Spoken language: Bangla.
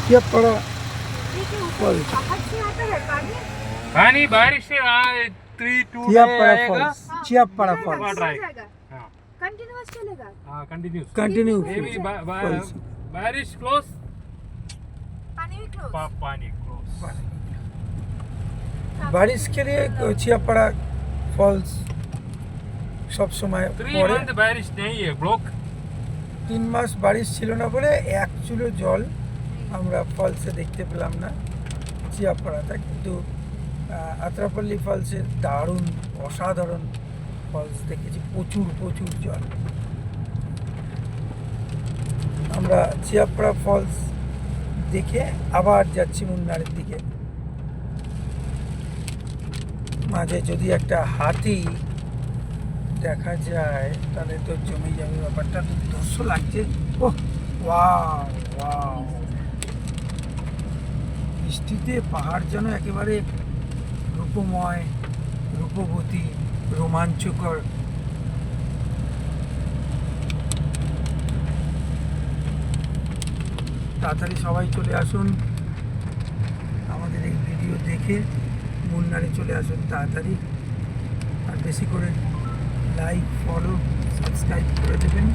चियापड़ा फॉल्स। पानी बारिश से 3-2 चियापड़ा फॉल्स, चियापड़ा फॉल्स कंटिन्यूअस चलेगा। हाँ कंटिन्यूस कंटिन्यू Maybe फॉल्स। बारिश क्लोज पानी भी क्लोज। पानी क्लोज बारिश के लिए चियापड़ा फॉल्स सब समय 3 পড়ে। month बारिश नहीं है ब्लॉक 3 মাস বারিশ ছিল না বলে এক চুলো জল আমরা ফলসে দেখতে পেলাম না চিয়াপাড়াটা, কিন্তু আত্রাপল্লী ফলসে দারুণ অসাধারণ ফলস দেখেছি, প্রচুর প্রচুর জল। আমরা চিয়াপাড়া ফলস দেখে আবার যাচ্ছি মুন্নারের দিকে। মাঝে যদি একটা হাতি দেখা যায় তাহলে তো জমে যাবে ব্যাপারটা, দুর্ধর্ষ লাগছে। ওহ ওয়াও ওয়াও, বৃষ্টিতে পাহাড় যেন একেবারে রূপময়, রূপবতী, রোমাঞ্চকর। তাড়াতাড়ি সবাই চলে আসুন আমাদের এই ভিডিও দেখে, মুন্নারে চলে আসুন তাড়াতাড়ি, আর বেশি করে লাইক, ফলো, সাবস্ক্রাইব করে দেবেন।